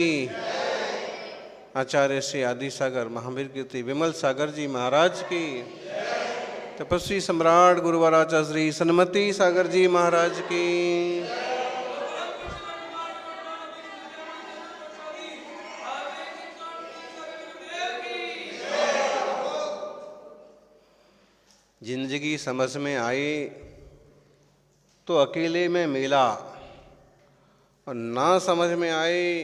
की, आचार्य श्री आदि सागर महावीर कीर्ति विमल सागर जी महाराज की, तपस्वी सम्राट गुरुवर आचार्य श्री सन्मति सागर जी महाराज की, जिंदगी समझ में आए तो अकेले में मेला, और ना समझ में आए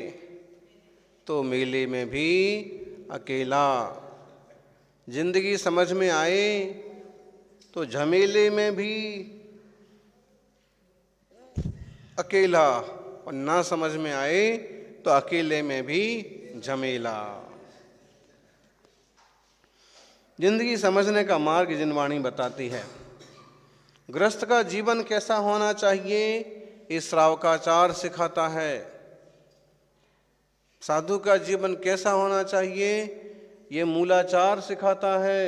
तो मेले में भी अकेला। जिंदगी समझ में आए तो झमेले में भी अकेला, और ना समझ में आए तो अकेले में भी झमेला। जिंदगी समझने का मार्ग जिनवाणी बताती है। गृहस्थ का जीवन कैसा होना चाहिए ये श्रावकाचार सिखाता है। साधु का जीवन कैसा होना चाहिए ये मूलाचार सिखाता है।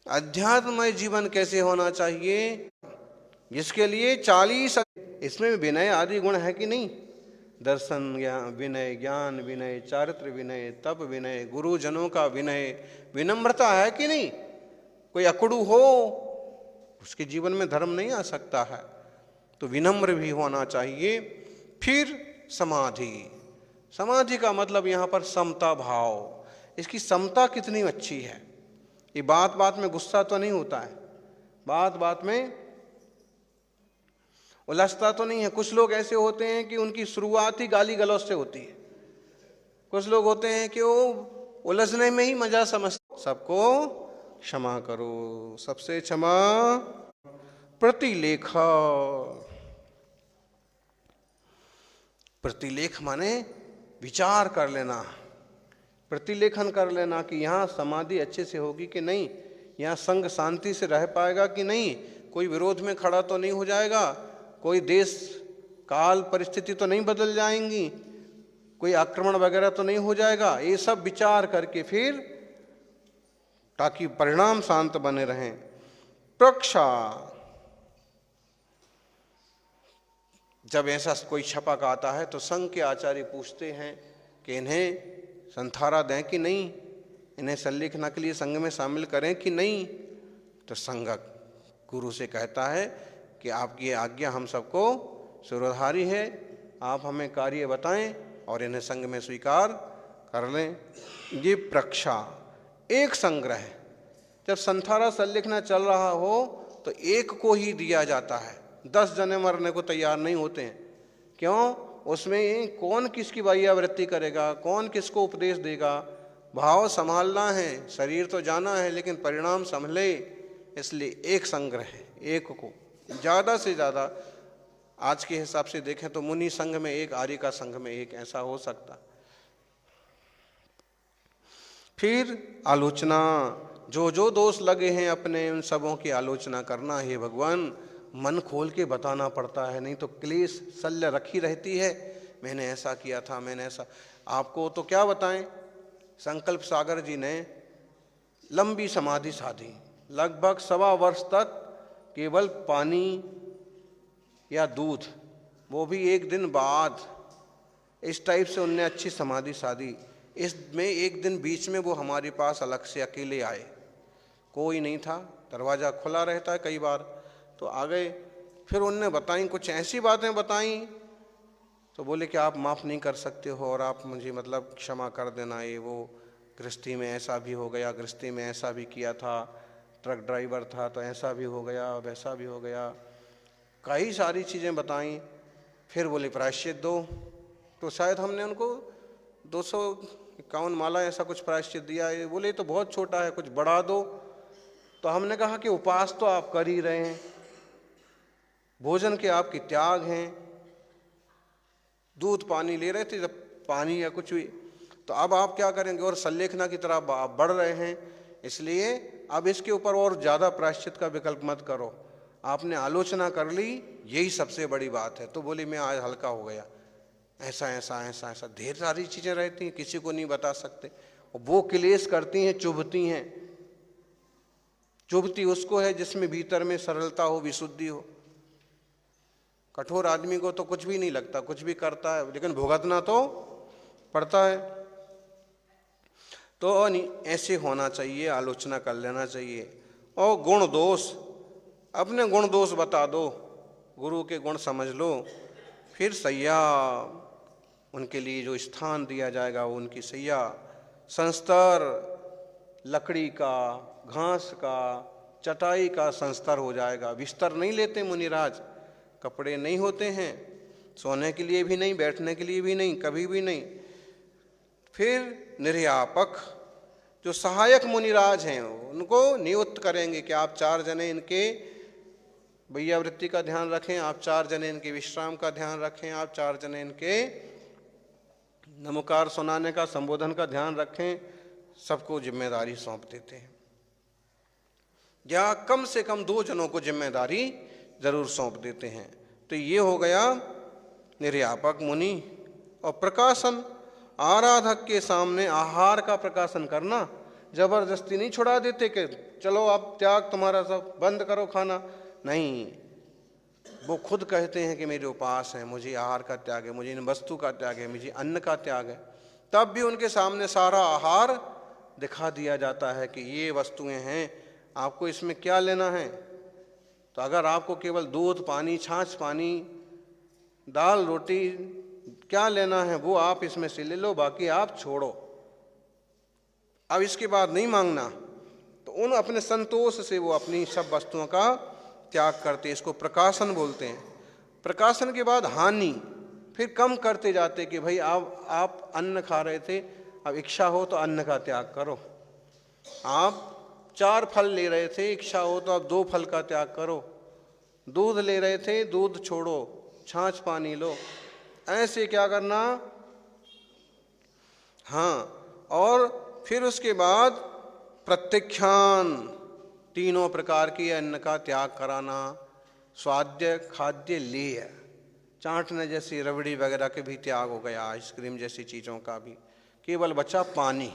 अध्यात्ममय जीवन कैसे होना चाहिए जिसके लिए 40 इसमें विनय आदि गुण है कि नहीं। दर्शन विनय, ज्ञान विनय, चारित्र विनय, तप विनय, गुरुजनों का विनय, विनम्रता है कि नहीं। कोई अकड़ू हो उसके जीवन में धर्म नहीं आ सकता है, तो विनम्र भी होना चाहिए। फिर समाधि, समाधि का मतलब यहाँ पर समता भाव। इसकी समता कितनी अच्छी है। ये बात बात में गुस्सा तो नहीं होता है, बात बात में उलझता तो नहीं है। कुछ लोग ऐसे होते हैं कि उनकी शुरुआत ही गाली गलौज से होती है। कुछ लोग होते हैं कि वो उलझने में ही मजा समझते। सबको क्षमा करो, सबसे क्षमा प्रतिलेख। प्रतिलेख माने विचार कर लेना, प्रतिलेखन कर लेना कि यहाँ समाधि अच्छे से होगी कि नहीं, यहाँ संग शांति से रह पाएगा कि नहीं, कोई विरोध में खड़ा तो नहीं हो जाएगा, कोई देश काल परिस्थिति तो नहीं बदल जाएंगी, कोई आक्रमण वगैरह तो नहीं हो जाएगा। ये सब विचार करके फिर, ताकि परिणाम शांत बने रहें। प्रक्षा, जब ऐसा कोई छपक आता है तो संघ के आचार्य पूछते हैं कि इन्हें संथारा दें कि नहीं, इन्हें संलेखना के लिए संघ में शामिल करें कि नहीं। तो संघ गुरु से कहता है कि आपकी आज्ञा हम सबको शिरोधारी है, आप हमें कार्य बताएं और इन्हें संघ में स्वीकार कर लें। ये प्रक्षा एक संग्रह। जब संथारा संलेखना चल रहा हो तो एक को ही दिया जाता है, 10 जने मरने को तैयार नहीं होते हैं। क्यों? उसमें कौन किसकी वाह्यावृत्ति करेगा, कौन किसको उपदेश देगा। भाव संभालना है, शरीर तो जाना है, लेकिन परिणाम संभले, इसलिए एक संग्रह है, एक को। ज़्यादा से ज़्यादा आज के हिसाब से देखें तो मुनि संघ में एक, आर्य का संघ में एक, ऐसा हो सकता। फिर आलोचना, जो जो दोष लगे हैं अपने उन सबों की आलोचना करना। हे भगवान, मन खोल के बताना पड़ता है, नहीं तो क्लेश शल्य रखी रहती है। मैंने ऐसा किया था, मैंने ऐसा। आपको तो क्या बताएं, संकल्प सागर जी ने लंबी समाधि साधी, लगभग 1.25 वर्ष तक केवल पानी या दूध, वो भी एक दिन बाद, इस टाइप से उनने अच्छी समाधि साधी। इसमें एक दिन बीच में वो हमारे पास अलग से अकेले आए, कोई नहीं था, दरवाज़ा खुला रहता है कई बार, तो आ गए। फिर उनने बताई, कुछ ऐसी बातें बताई, तो बोले कि आप माफ़ नहीं कर सकते हो और आप मुझे मतलब क्षमा कर देना। ये वो गृहस्थी में ऐसा भी हो गया, गृहस्थी में ऐसा भी किया था, ट्रक ड्राइवर था तो ऐसा भी हो गया, वैसा भी हो गया, कई सारी चीज़ें बताई। फिर बोले प्रायश्चित दो, तो शायद हमने उनको 251 माला ऐसा कुछ प्रायश्चित दिया है। बोले तो बहुत छोटा है, कुछ बढ़ा दो। तो हमने कहा कि उपवास तो आप कर ही रहे हैं, भोजन के आपके त्याग हैं, दूध पानी ले रहे थे जब पानी या कुछ भी, तो अब आप क्या करेंगे, और संलेखना की तरफ आप बढ़ रहे हैं, इसलिए अब इसके ऊपर और ज़्यादा प्रायश्चित का विकल्प मत करो। आपने आलोचना कर ली, यही सबसे बड़ी बात है। तो बोली मैं आज हल्का हो गया, ऐसा ऐसा ऐसा ऐसा ढेर सारी चीज़ें रहती हैं, किसी को नहीं बता सकते। वो क्लेश करती हैं, चुभती हैं। चुभती उसको है जिसमें भीतर में सरलता हो, विशुद्धि हो। कठोर आदमी को तो कुछ भी नहीं लगता, कुछ भी करता है, लेकिन भुगतना तो पड़ता है। तो ऐसे होना चाहिए, आलोचना कर लेना चाहिए। और गुण दोष, अपने गुण दोष बता दो, गुरु के गुण समझ लो, फिर सैया उनके लिए जो स्थान दिया जाएगा वो उनकी सैया, संस्तर लकड़ी का, घास का, चटाई का संस्तर हो जाएगा। बिस्तर नहीं लेते मुनिराज, कपड़े नहीं होते हैं, सोने के लिए भी नहीं, बैठने के लिए भी नहीं, कभी भी नहीं। फिर निर्यापक, जो सहायक मुनिराज हैं उनको नियुक्त करेंगे कि आप 4 जने इनके वैयावृत्ति का ध्यान रखें, आप 4 जने इनके विश्राम का ध्यान रखें, आप 4 जने इनके नमोकार सुनाने का, संबोधन का ध्यान रखें। सबको जिम्मेदारी सौंप देते हैं, या कम से कम 2 जनों को जिम्मेदारी जरूर सौंप देते हैं। तो ये हो गया निर्यापक मुनि। और प्रकाशन, आराधक के सामने आहार का प्रकाशन करना, जबरदस्ती नहीं छुड़ा देते कि चलो अब त्याग तुम्हारा, सब बंद करो खाना, नहीं, वो खुद कहते हैं कि मेरे उपास है, मुझे आहार का त्याग है, मुझे इन वस्तु का त्याग है, मुझे अन्न का त्याग है। तब भी उनके सामने सारा आहार दिखा दिया जाता है कि ये वस्तुएं हैं, आपको इसमें क्या लेना है। तो अगर आपको केवल दूध पानी, छाछ पानी, दाल रोटी क्या लेना है वो आप इसमें से ले लो, बाकी आप छोड़ो, अब इसके बाद नहीं मांगना। तो उन अपने संतोष से वो अपनी सब वस्तुओं का त्याग करते, इसको प्रकाशन बोलते हैं। प्रकाशन के बाद हानि, फिर कम करते जाते कि भाई आप अन्न खा रहे थे, अब इच्छा हो तो अन्न का त्याग करो, आप 4 फल ले रहे थे, इच्छा हो तो अब 2 फल का त्याग करो, दूध ले रहे थे, दूध छोड़ो, छाछ पानी लो, ऐसे क्या करना। हाँ, और फिर उसके बाद प्रत्यक्षान, 3 प्रकार की अन्न का त्याग कराना, स्वाद्य, खाद्य, लेय, चाटने जैसी रबड़ी वगैरह के भी त्याग हो गया, आइसक्रीम जैसी चीज़ों का भी, केवल बचा पानी,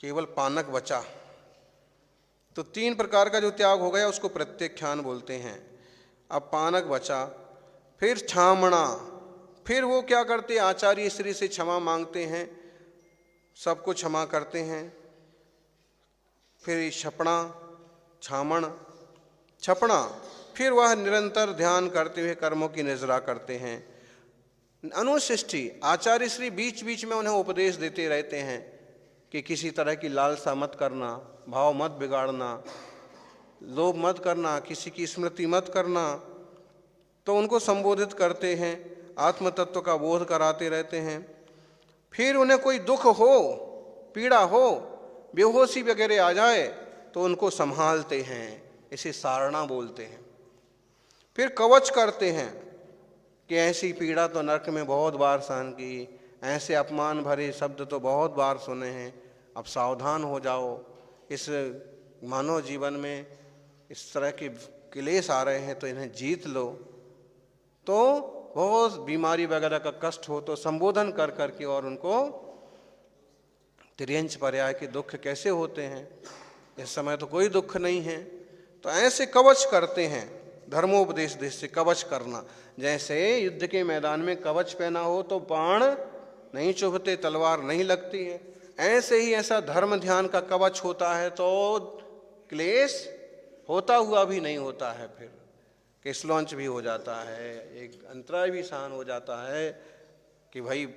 केवल पानक बचा। तो 3 प्रकार का जो त्याग हो गया उसको प्रत्यक्षान बोलते हैं। अब पानक बचा, फिर छामणा, फिर वो क्या करते, आचार्य श्री से क्षमा मांगते हैं, सबको क्षमा करते हैं। फिर छपणा, छामण, छपणा, फिर वह निरंतर ध्यान करते हुए कर्मों की निजरा करते हैं। अनुशिष्टि, आचार्य श्री बीच बीच में उन्हें उपदेश देते रहते हैं कि किसी तरह की लालसा मत करना, भाव मत बिगाड़ना, लोभ मत करना, किसी की स्मृति मत करना। तो उनको संबोधित करते हैं, आत्म तत्व का बोध कराते रहते हैं। फिर उन्हें कोई दुख हो, पीड़ा हो, बेहोशी वगैरह आ जाए तो उनको संभालते हैं, इसे सारणा बोलते हैं। फिर कवच करते हैं कि ऐसी पीड़ा तो नरक में बहुत बार सहन की, ऐसे अपमान भरे शब्द तो बहुत बार सुने हैं, अब सावधान हो जाओ, इस मानव जीवन में इस तरह के क्लेश आ रहे हैं तो इन्हें जीत लो। तो बहुत बीमारी वगैरह का कष्ट हो तो संबोधन कर करके और उनको त्रियंच पर्याय के दुख कैसे होते हैं, इस समय तो कोई दुख नहीं है। तो ऐसे कवच करते हैं, धर्मोपदेश देश से कवच करना। जैसे युद्ध के मैदान में कवच पहना हो तो बाण नहीं चुभते, तलवार नहीं लगती है, ऐसे ही ऐसा धर्म ध्यान का कवच होता है तो क्लेश होता हुआ भी नहीं होता है, फिर किसलौंच भी हो जाता है, एक अंतराय भी सहन हो जाता है कि भाई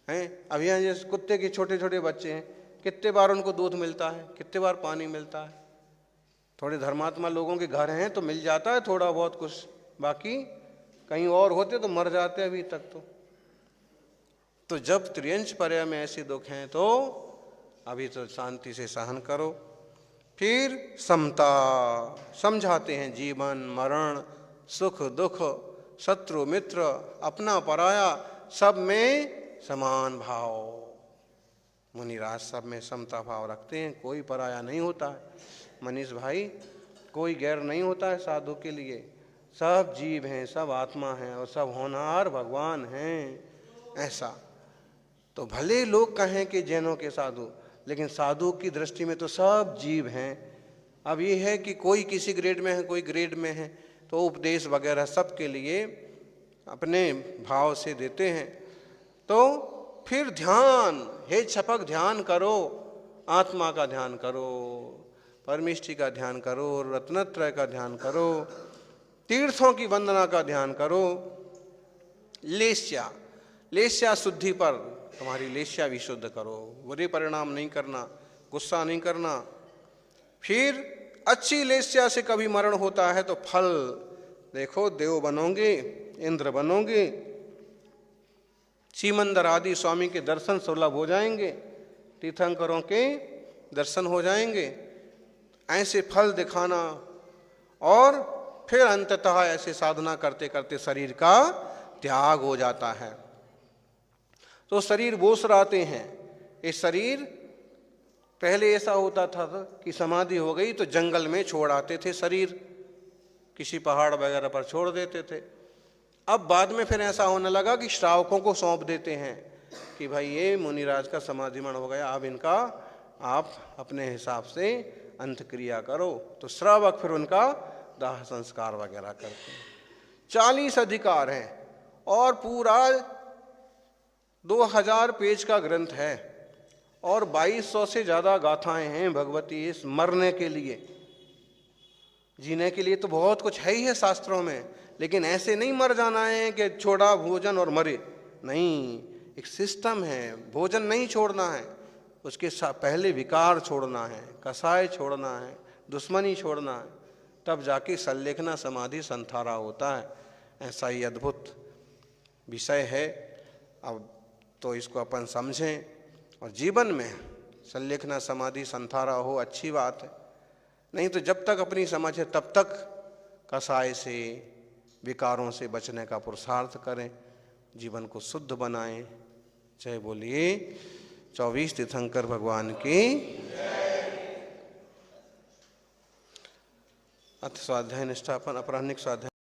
हैं। अब यहाँ जैसे कुत्ते के छोटे छोटे बच्चे हैं, कितने बार उनको दूध मिलता है, कितने बार पानी मिलता है। थोड़े धर्मात्मा लोगों के घर हैं तो मिल जाता है थोड़ा बहुत कुछ, बाकी कहीं और होते तो मर जाते अभी तक। तो जब त्रियंच पर्याय में ऐसे दुख हैं तो अभी तो शांति से सहन करो। फिर समता, समझाते हैं जीवन मरण, सुख दुख, शत्रु मित्र, अपना पराया, सब में समान भाव। मुनिराज सब में समता भाव रखते हैं, कोई पराया नहीं होता है। मनीष भाई, कोई गैर नहीं होता है साधु के लिए, सब जीव हैं, सब आत्मा हैं और सब होनहार भगवान हैं। ऐसा तो भले लोग कहें कि जैनों के साधु, लेकिन साधु की दृष्टि में तो सब जीव हैं। अब ये है कि कोई किसी ग्रेड में है, कोई ग्रेड में है, तो तो उपदेश वगैरह सब के लिए अपने भाव से देते हैं। तो फिर ध्यान, हे छपक ध्यान करो, आत्मा का ध्यान करो, परमेष्टि का ध्यान करो, रत्नत्रय का ध्यान करो, तीर्थों की वंदना का ध्यान करो। लेस्या, लेस्या शुद्धि पर तुम्हारी लेस्या भी शुद्ध करो, बुरे परिणाम नहीं करना, गुस्सा नहीं करना। फिर अच्छी लेस्या से कभी मरण होता है तो फल देखो, देव बनोगे, इंद्र बनोगे, सीमंदर आदि स्वामी के दर्शन सुलभ हो जाएंगे, तीर्थंकरों के दर्शन हो जाएंगे। ऐसे फल दिखाना और फिर अंततः ऐसे साधना करते करते शरीर का त्याग हो जाता है। तो शरीर बोसराते हैं। ये शरीर पहले ऐसा होता था कि समाधि हो गई तो जंगल में छोड़ आते थे शरीर, किसी पहाड़ वगैरह पर छोड़ देते थे। अब बाद में फिर ऐसा होने लगा कि श्रावकों को सौंप देते हैं कि भाई ये मुनिराज का समाधिमण हो गया, अब इनका आप अपने हिसाब से अंतक्रिया करो। तो श्रावक फिर उनका दाह संस्कार वगैरह करते हैं। 40 अधिकार हैं और पूरा 2000 पेज का ग्रंथ है और 2200 से ज़्यादा गाथाएं हैं भगवती इस मरने के लिए। जीने के लिए तो बहुत कुछ है ही है शास्त्रों में, लेकिन ऐसे नहीं मर जाना है कि छोड़ा भोजन और मरे, नहीं, एक सिस्टम है। भोजन नहीं छोड़ना है, उसके पहले विकार छोड़ना है, कसाय छोड़ना है, दुश्मनी छोड़ना है, तब जाके संलेखना समाधि संथारा होता है। ऐसा ही अद्भुत विषय है। अब तो इसको अपन समझें और जीवन में संलेखना समाधि संथारा हो, अच्छी बात है। नहीं तो जब तक अपनी समझ है तब तक कसाय से, विकारों से बचने का पुरुषार्थ करें, जीवन को शुद्ध बनाएं। जय बोलिए 24 तीर्थंकर भगवान की। अथ स्वाध्याय निष्ठापन अपराह्निक स्वाध्याय।